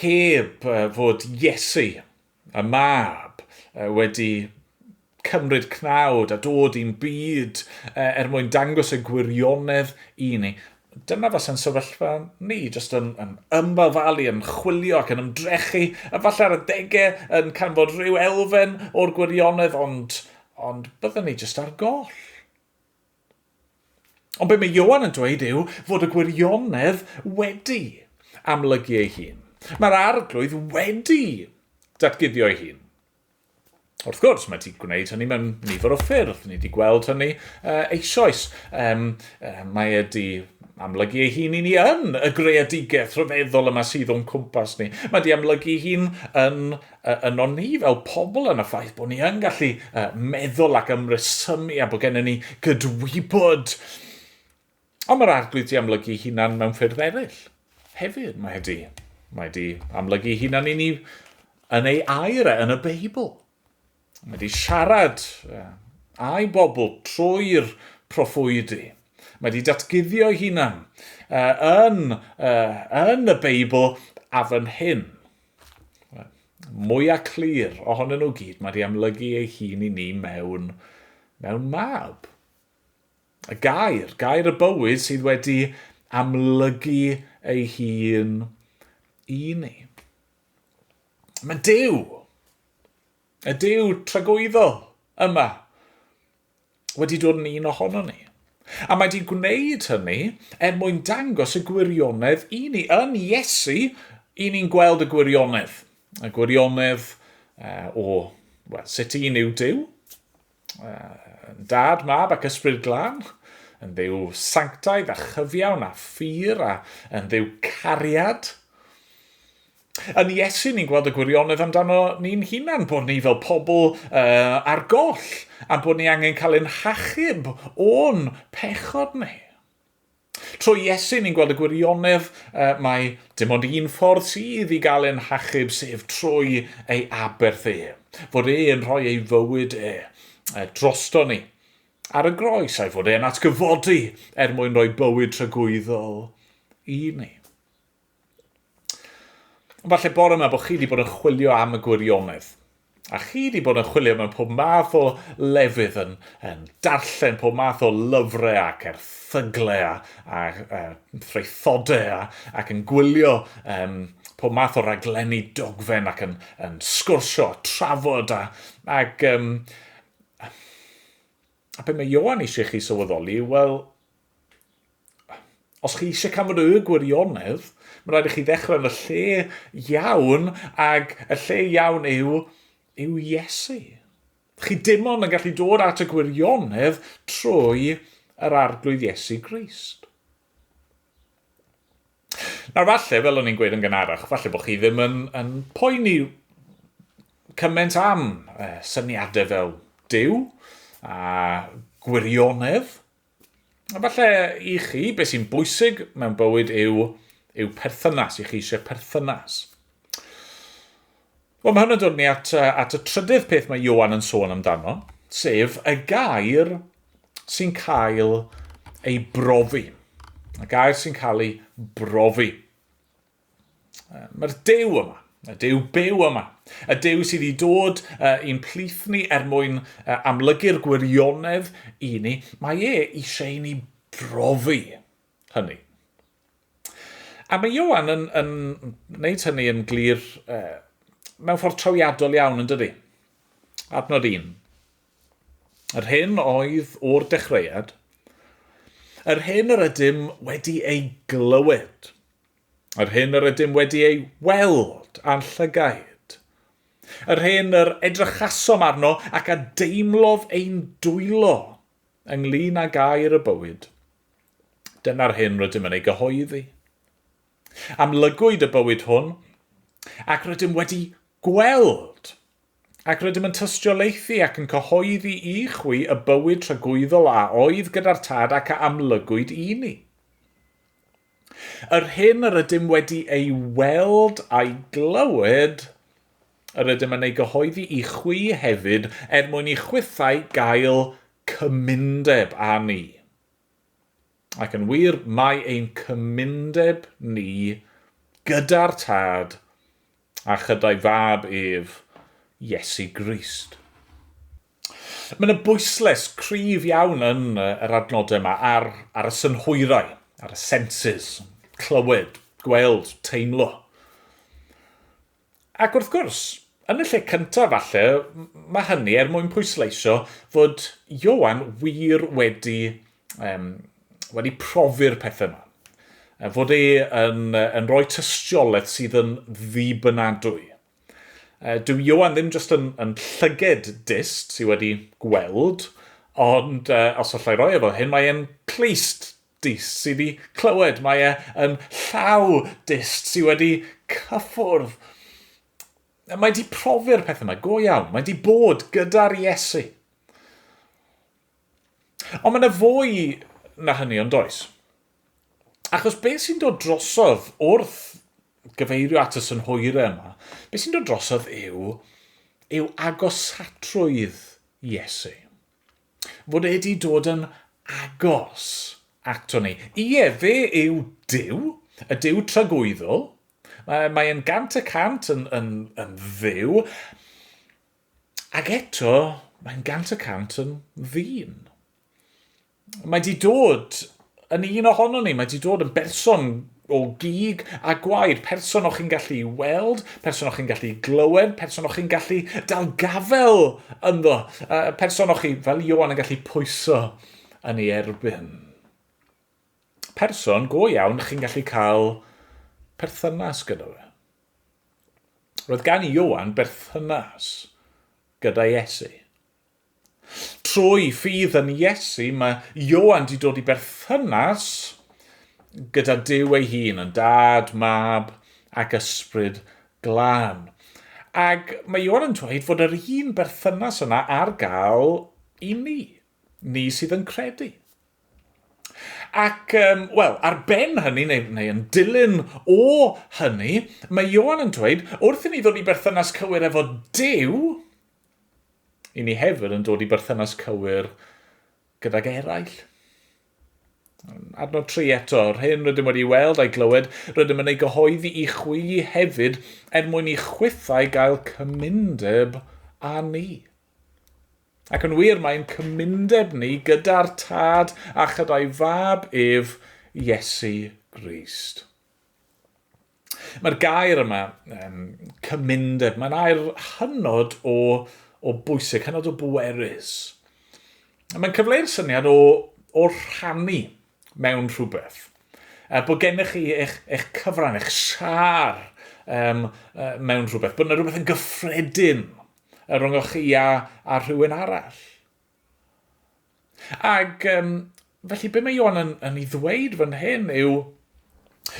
Heb fod Iesu, y mab, wedi cymryd cnawd a dod i'n byd mwyn dangos y gwirionedd i ni. Dyna fasa'n sefyllfa ni, jyst yn ymbalfalu, yn chwilio ac yn ymdrechu, a falle ar y degau yn canfod rhyw elfen o'r gwirionedd, ond byddwn ni jyst ar goll. Ond be mae Ioan yn dweud yw fod y gwirionedd wedi amlygu ei hun. Mae'r arglwydd wedi datguddio ei hun. Wrth gwrs, mae wedi gwneud hynny mewn nifer o ffyrdd. Ni wedi gweld hynny eisoes. Mae wedi amlygu ei hun i ni yn y greadigaeth rhyfeddol yma sydd o'n cwmpas ni. Mae wedi amlygu ei hun yn o'n ni fel pobl yn y ffaith bod ni yn gallu meddwl ac ymresymu a bod gennym ni gydwybod. Ond mae'r arglwydd wedi amlygu ei hunan mewn ffyrdd eraill. Hefyd mae wedi amlygu ei hunan i ni yn ei air yn y Beibl. Mae wedi siarad â'i bobl trwy'r proffwydi. Mae wedi datguddio ei hunan yn y Beibl a fan hyn. Mwyaf clir ohonyn nhw gyd, mae wedi amlygu ei hun i ni mewn mab. Y gair y bywyd sydd wedi amlygu ei hun i ni. Mae y Duw tragwyddol yma wedi dod yn un ohono ni. A mae wedi gwneud hynny mwyn dangos y gwirionedd i ni. Yn Iesu, i ni'n gweld y gwirionedd. Y gwirionedd sut un yw Duw. Dad, mab ac ysbryd glân. Yn Dduw sanctaidd a chyfiawn a ffyr a yn Dduw cariad. Yn Iesu ni'n gweld y gwirionedd amdano ni'n hunan, bod ni fel pobl ar goll, a bod ni angen cael ein hachub o'n pechod ni. Trwy Iesu ni'n gweld y gwirionedd, mae dim ond un ffordd sydd i gael ein hachub, sef trwy ei aberth fod yn rhoi ei fywyd drosto ni ar y groes, a'i fod e'n atgyfodi mwyn rhoi bywyd tragwyddol i ni. Falle bore yma bod chi wedi bod yn chwilio am y gwirionedd. A chi wedi bod yn chwilio mewn pob math o lefydd yn darllen pob math o lyfrau ac erthyglau a threithodau ac yn gwylio pob math o raglenni dogfen ac yn sgwrsio, trafod ac be mae Ioan eisiau chi sylweddoli, wel, os chi eisiau canfod y gwirionedd, mae rhaid i chi ddechrau yn y lle iawn, ac y lle iawn yw Iesu. Chi dim ond yn gallu dod at y gwirionedd trwy yr arglwydd Iesu Grist. Nawr falle, fel o'n i'n gweud yn gynharach, falle bod chi ddim yn poeni cymaint am syniadau fel Duw a gwirionedd. A falle i chi, beth sy'n bwysig mewn bywyd yw perthynas, i chi eisiau perthynas. Wel, mae hwn yn dod ni at y trydydd peth mae Ioan yn sôn amdano, sef y gair sy'n cael ei brofi. Y gair sy'n cael ei brofi. Mae'r Duw yma, y Duw byw yma, y Duw sydd wedi dod i'n plith ni mwyn amlygu'r gwirionedd i ni, mae eisiau i ni brofi hynny. A mae Ioan yn gwneud hynny yn glir mewn ffordd trawiadol iawn yn dydy. Adnod 1. Yr hyn oedd o'r dechreuad, yr hyn yr ydym wedi ei glywed, yr hyn yr ydym wedi ei weld a'n llygaid, yr hyn yr edrychasom arno ac a deimlodd ein dwylo ynglyn â gair y bywyd. Dyna'r hyn rydym yn ei gyhoeddi. Amlygwyd y bywyd hwn, ac rydym wedi gweld, ac rydym yn tystiolaethu ac yn cyhoeddi i chwi y bywyd tragwyddol a oedd gyda'r tad ac a amlygwyd i ni. Yr hyn yr ydym wedi ei weld a'i glywed, yr ydym yn ei gyhoeddi i chwi hefyd mwyn i chwithau gael cymundeb â ni. Ac yn wir, mae ein cymundeb ni gyda'r tad a chydau fab ef Iesu Grist. Mae yna bwysles cryf iawn yn yr adnodau yma ar y synhwyrau, ar y senses, clywed, gweld, teimlo. Ac wrth gwrs, yn y lle cyntaf falle, mae hynny mwyn pwysleisio fod Ioan wir wedi profi'r pethau yma. Fod yn rhoi tystiolaeth sydd yn ddibynadwy. Dyw Ioan ddim jyst yn llyged dist sydd wedi gweld, ond os allai roi efo hyn, mae e'n clust dist sydd wedi clywed. Mae e'n llaw dist sydd wedi cyffwrdd. Mae wedi profi'r pethau yma go iawn. Mae wedi bod gyda'r Iesu. Ond mae yna fwy na hynny ond does. Achos beth sy'n dod drosodd wrth gyfeirio at y synhwyrau yma, beth sy'n dod drosodd yw agosatrwydd Iesu. Fod wedi dod yn agos ato ni. Fe yw Duw, y Duw tragwyddol. Mae e'n 100% yn dduw, ac eto mae'n 100% yn ddyn. Mae wedi dod yn un ohono ni, mae wedi dod yn berson o gig a gwaed, person o'ch chi'n gallu weld, person o'ch chi'n gallu glywed, person o'ch chi'n gallu dalgafel ynddo, person o'ch chi, fel Ioan, yn gallu pwyso yn ei erbyn. Person go iawn chi'n gallu cael perthynas gyda fe. Roedd gan Ioan berthynas gyda Iesu. Trwy ffydd yn Iesu, mae Ioan wedi dod i berthynas gyda Duw ei hun, yn dad, mab ac ysbryd glân. Ac mae Ioan yn dweud fod yr un berthynas yna ar gael i ni sydd yn credu. Ac, ar ben hynny, neu yn dilyn o hynny, mae Ioan yn dweud, wrth i ni ddod i berthynas cywir efo Duw, i ni hefyd yn dod i berthynas cywir gydag eraill. Adnod 3 eto, hyn rydym wedi weld a'i glywed, rydym yn ei gyhoeddi i chwi hefyd mwyn i chwithau gael cymundeb â ni. Ac yn wir, mae'n cymundeb ni gyda'r tad a chydau fab ef Iesu Grist. Mae'r gair yma, cymundeb, mae'n air hynod o bwysig, hynod o bwerus. Mae'n cyfleu'r syniad o rhannu mewn rhywbeth. Bod gennych chi eich cyfran, eich siar mewn rhywbeth. Bod yna rhywbeth yn gyffredin rhwng chi a rhywun arall. Ac felly be mae Ioan yn ei ddweud fan hyn yw,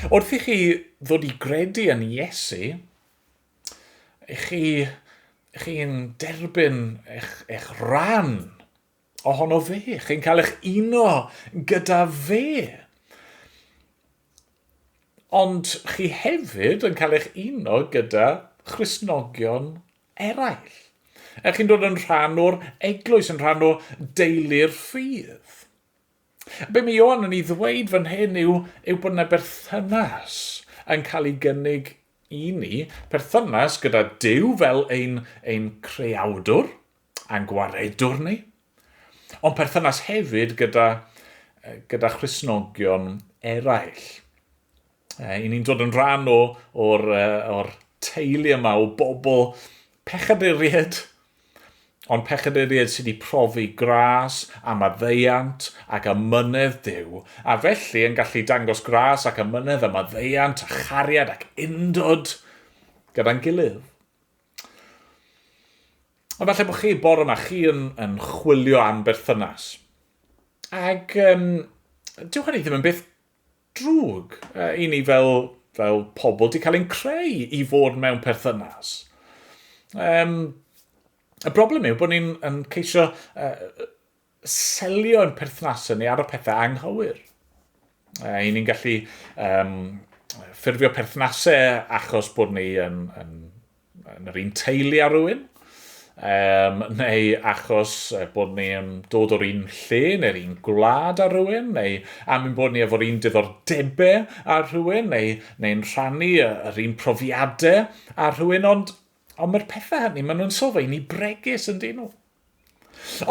wrth i chi ddod i gredu yn Iesu, chi'n derbyn eich ran ohono fe. Chi'n cael eich uno gyda fe. Ond chi hefyd yn cael eich uno gyda Christnogion eraill. Chi'n dod yn rhan o'r eglwys, yn rhan o deulu'r ffydd. Be mae Ioan yn ei ddweud fan hyn yw bod yna berthynas yn cael ei gynnig i ni, perthynas gyda Duw fel ein creawdwr a'n gwaredwr ni, ond perthynas hefyd gyda Christnogion eraill. I ni'n dod yn rhan o'r teulu yma o bobl pechaduried, ond pechaduried sydd wedi profi gras a maddeiant ac amynedd Duw, a felly yn gallu dangos gras ac amynedd a maddeiant a chariad ac undod gyda'n gilydd. Ond falle bod chi bore yma, chi yn chwilio am berthynas. Ac dyw hynny ddim yn beth drwg i ni fel pobl wedi cael ein creu i fod mewn perthynas. Y broblem yw bod ni'n ceisio selio yn perthnasau ni ar y pethau anghywir. I ni'n gallu ffurfio perthnasau achos bod ni yn yr un teulu ar rhywun, neu achos bod ni yn dod o'r un lle neu'r un gwlad ar rhywun, neu am ein bod ni efo'r un diddordebau ar rhywun, neu'n rhannu yr un profiadau ar rhywun, ond mae'r pethau hynny, maen nhw'n sylfaen i bregus yn dyn nhw.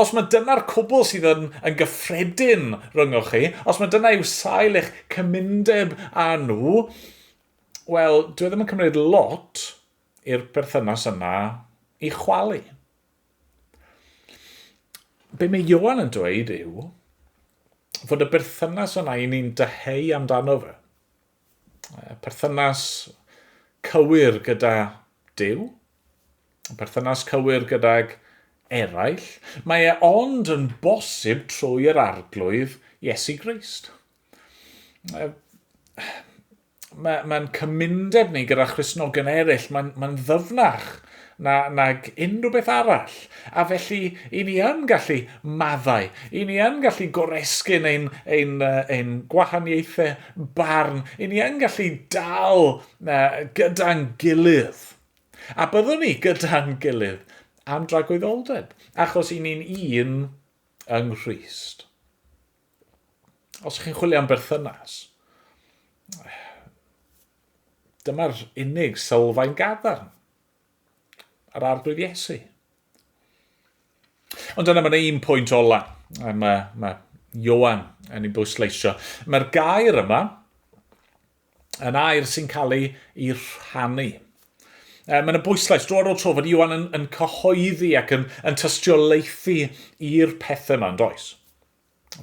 Os mae dyna'r cwbl sydd yn gyffredin rhyngwch chi, os mae dyna yw sail eich cymundeb â nhw, wel, dwi ddim yn cymryd lot i'r berthynas yna i chwalu. Be mae Ioan yn dweud yw fod y berthynas yna i ni'n dyheu amdano fe. Perthynas cywir gyda Duw, perthynas cywir gydag eraill, mae ond yn bosib trwy'r arglwydd Iesu Grist. Mae'n cymundeb ni gyda Christnogion eraill, mae'n ddyfnach nag unrhyw beth arall. A felly, i ni yn gallu maddau, i ni yn gallu goresgyn ein gwahaniaethau barn, i ni yn gallu dal gyda'n gilydd. A byddwn ni gyda'n gilydd am dragwyddoldeb, achos i ni'n un yng Nghrist. Os chi'n chwilio am berthynas, dyma'r unig sylfaen gadarn, yr arglwydd Iesu. Ond dyna mae'n un pwynt ola, mae Ioan yn ei bwysleisio. Mae'r gair yma yn air sy'n cael ei rhannu. Mae'n y bwyslais dro ar ôl tro fod Ioan yn cyhoeddi ac yn tystiolaethu i'r pethau yma yn does.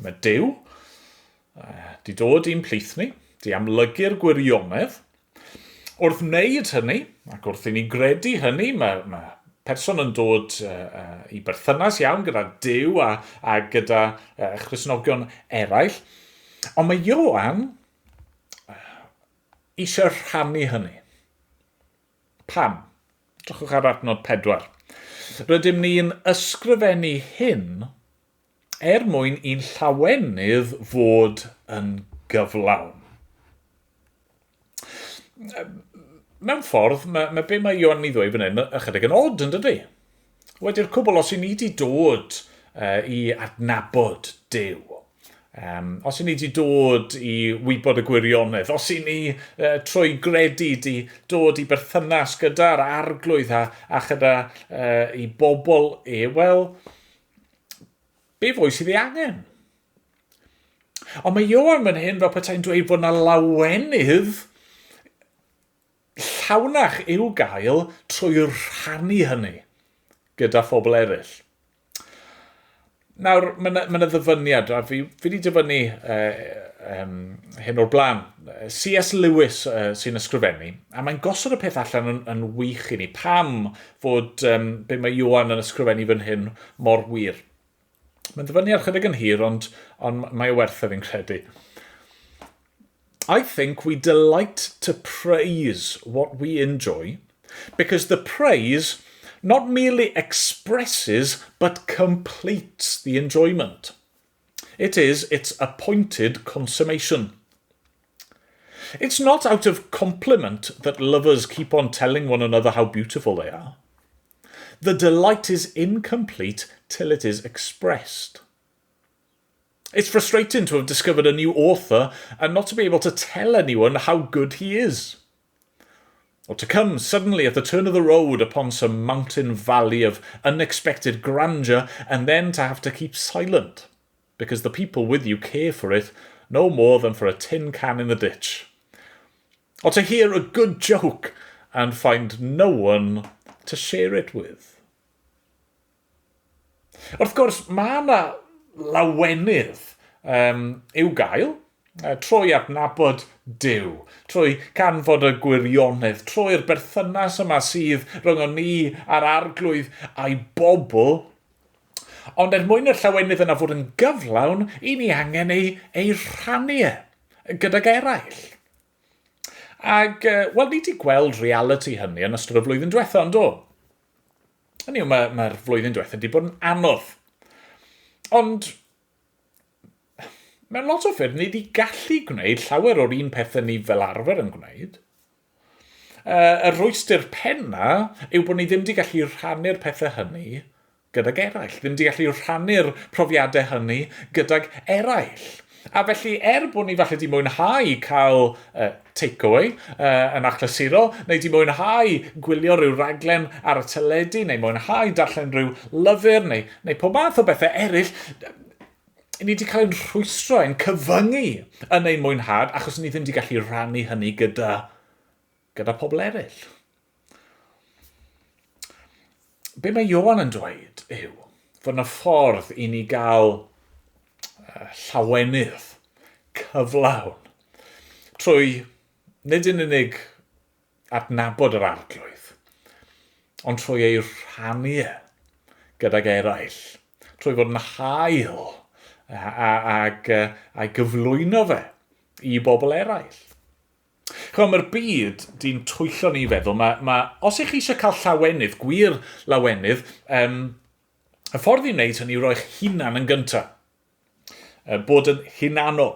Mae Duw di dod i'n plith ni, di amlygu'r gwirionedd. Wrth wneud hynny, ac wrth i ni gredu hynny, mae person yn dod i berthynas iawn gyda Duw a gyda Christnogion eraill. Ond mae Ioan eisiau rhannu hynny. Pam? Drychwch ar adnod 4. Rydym ni'n ysgrifennu hyn mwyn i'n llawenydd fod yn gyflawn. Mewn ffordd, mae be mae Ioan i ddweud fan hyn ychydig yn od, yn dydi? Wedi'r cwbl, os i ni wedi dod i adnabod Duw, os i ni wedi dod i wybod y gwirionedd, os i ni trwy gredu wedi dod i berthynas gyda'r arglwydd a gyda i bobl wel, be fwy sydd ei angen? Ond mae Ioan fan hyn fel petai'n dweud bod yna lawenydd llawnach i'w gael trwy rhannu hynny gyda phobl eraill. Nawr, mae ddyfyniad, a fi wedi dyfynnu hyn o'r blaen, C.S. Lewis sy'n ysgrifennu, a mae'n gosod y peth allan yn wych i ni. Pam fod be mae Ioan yn ysgrifennu fan hyn mor wir? Mae'n ddyfyniad chydig yn hir, ond mae werth fi'n credu. I think we delight to praise what we enjoy because the praise not merely expresses but completes the enjoyment. It is its appointed consummation. It's not out of compliment that lovers keep on telling one another how beautiful they are. The delight is incomplete till it is expressed. It's frustrating to have discovered a new author and not to be able to tell anyone how good he is. Or to come suddenly at the turn of the road upon some mountain valley of unexpected grandeur and then to have to keep silent because the people with you care for it no more than for a tin can in the ditch. Or to hear a good joke and find no one to share it with. Wrth gwrs, mae yna lawenydd i'w gael, trwy adnabod Duw, trwy canfod y gwirionedd, trwy'r berthynas yma sydd rhwng ni a'r arglwydd a'i bobl. Ond mwyn y llawenydd yna fod yn gyflawn, i ni angen ei rhannu gydag eraill. Ac, wel, ni wedi gweld reality hynny yn ystod y flwyddyn diwetha, ond o. Hynny yw, mae'r flwyddyn diwetha wedi bod yn anodd. Ond, mewn lot o ffyrdd, ni wedi gallu gwneud llawer o'r un pethau ni fel arfer yn gwneud. Y rwystyr penna yw bod ni ddim wedi gallu rhannu'r pethau hynny gydag eraill. Ddim wedi gallu rhannu'r profiadau hynny gydag eraill. A felly, bod ni falle wedi mwynhau cael takeaway yn achlasurol, neu wedi mwynhau gwylio rhyw raglen ar y teledu, neu mwynhau darllen rhyw lyfr, neu pob math o bethau eraill, ni wedi cael ein rhwystro, ein cyfyngu yn ein mwynhad, achos ni ddim wedi gallu rhannu hynny gyda pobl eraill. Be mae Ioan yn dweud yw fod yna ffordd i ni gael llawenydd cyflawn trwy nid yn unig adnabod yr arglwydd, ond trwy ei rhannu gydag eraill, trwy fod yn hael a'i gyflwyno fe i bobl eraill. Chwa, mae'r byd di'n twyllo ni feddwl, os ych chi eisiau cael llawenydd, gwir lawenydd, y ffordd i wneud hynny yw roi'ch hunan yn gyntaf. Bod yn hunanol.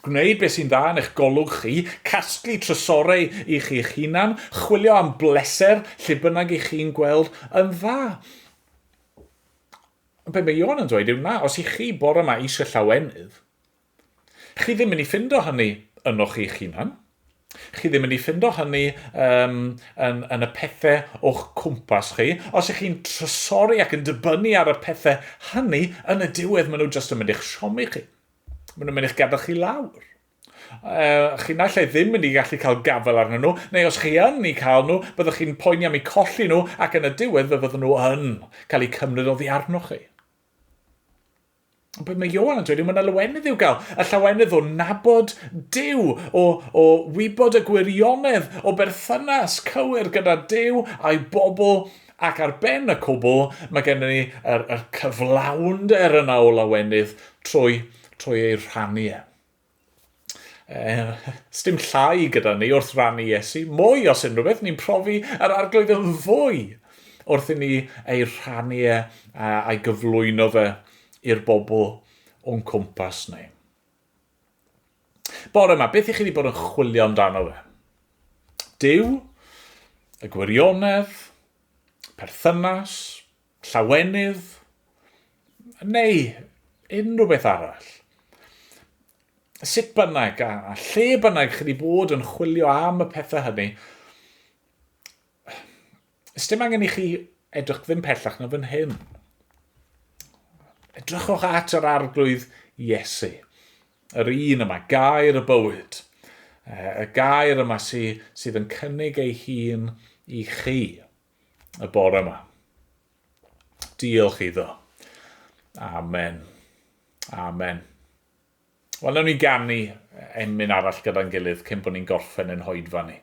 Gwneud beth sy'n dda yn eich golwg chi, casglu trysorau i chi'ch hunan, chwilio am bleser lle bynnag i chi'n gweld yn dda. Be mae Ioan yn dweud yw na, os i chi bore yma eisiau llawenydd, chi ddim yn ei ffindo hynny ynoch chi'ch hunan. Chi ddim yn ei ffindo hynny yn y pethau o'ch cwmpas chi. Os ych chi'n trysori ac yn dibynnu ar y pethau hynny, yn y diwedd maen nhw jyst yn mynd i'ch siomi chi. Maen nhw'n mynd i'ch gadael chi lawr. Chi naill ddim yn ei gallu cael gafel arnyn nhw, neu os chi yn ei cael nhw, byddwch chi'n poeni am eu colli nhw, ac yn y diwedd fydden nhw yn cael eu cymryd oddi arnoch chi. Ond beth mae Ioan yn dweud yw mae yna lawenydd i'w gael. Y llawenydd o nabod Duw, o wybod y gwirionedd, o berthynas cywir gyda Duw a'i bobl, ac ar ben y cwbl, mae gen ni yr cyflawnder yna o lawenydd trwy ei rhannu. Sdim llai gyda ni wrth rannu Iesu. Mwy os unrhyw beth, ni'n profi yr arglwydd yn fwy wrth i ni ei rhannu a'i gyflwyno fe i'r bobl o'n cwmpas ni. Bore yma, beth i chi wedi bod yn chwilio amdano fe? Duw, y gwirionedd, perthynas, llawenydd, neu unrhyw beth arall. Sut bynnag a lle bynnag chi wedi bod yn chwilio am y pethau hynny, ysdim angen i chi edrych ddim pellach na fan hyn. Edrychwch at yr arglwydd Iesu. Yr un yma, gair y bywyd. Y gair yma sydd yn cynnig ei hun i chi y bore yma. Diolch iddo. Amen. Amen. Wel, nawn ni ganu emyn arall gyda'n gilydd cyn bod ni'n gorffen yn hoedfa ni.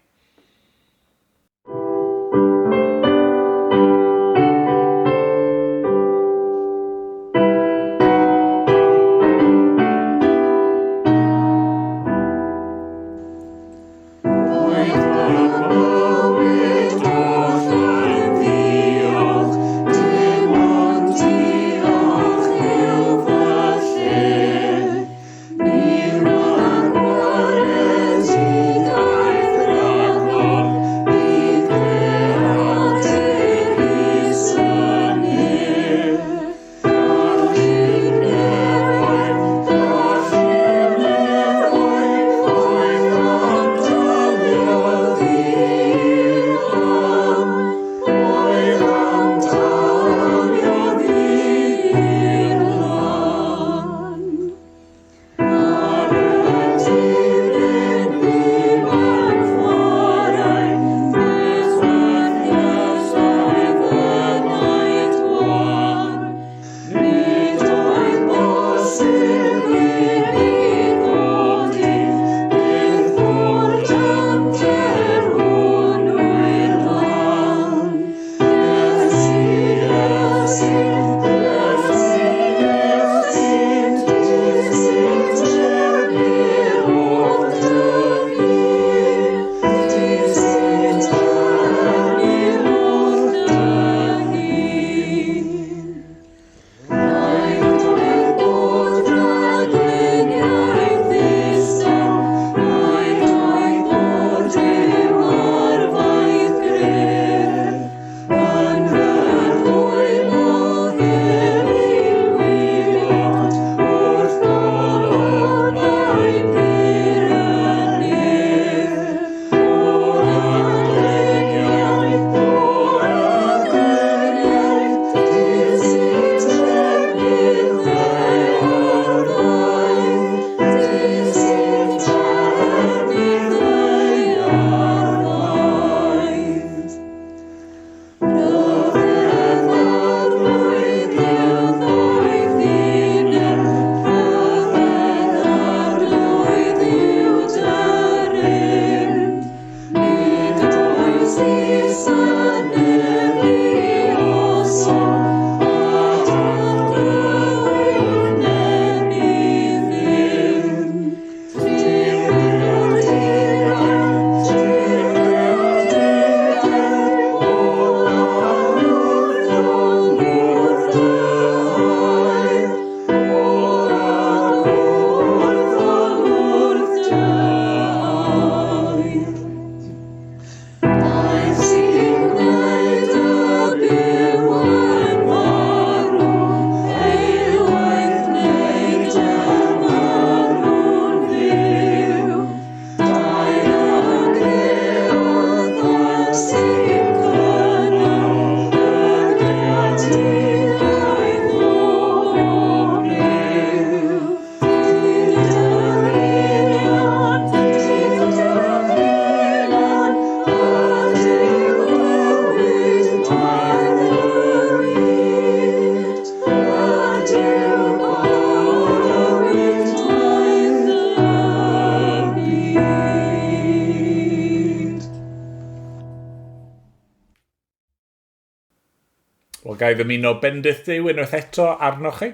Wel, gai ddymuno bendith Duw unwaith eto arnoch chi.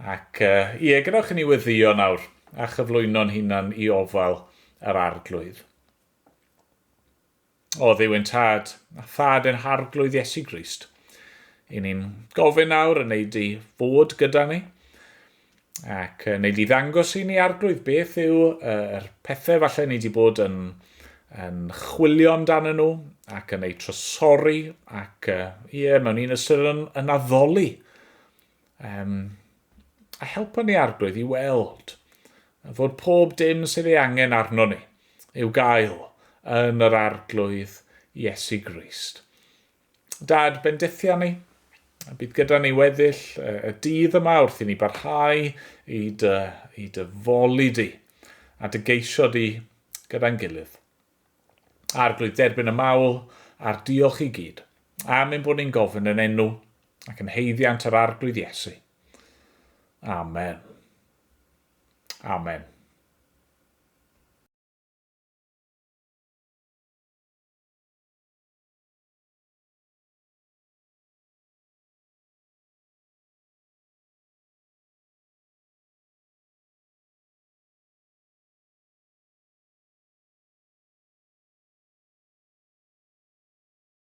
Ac gadewch i ni weddio nawr a chyflwyno'n hunan i ofal yr arglwydd. O Dduw ein tad, a thad yn harglwydd Iesu Grist. I ni'n gofyn nawr yn neud i fod gyda ni, ac neud i ddangos i ni arglwydd beth yw yr pethau falle ni wedi bod yn chwilio amdano nhw, ac yn ei trysori, ac mewn un ystyr yn addoli. A helpo ni arglwydd i weld fod pob dim sydd ei angen arno ni i'w gael yn yr arglwydd Iesu Grist. Dad, bendithia ni, a bydd gyda ni weddill y dydd yma wrth i ni barhau i dy foli di a dy geisio di gyda'n gilydd. Arglwydd derbyn y mawl a'r diolch i gyd. Am ein bod ni'n gofyn yn enw ac yn heiddiant yr arglwydd Iesu. Amen. Amen.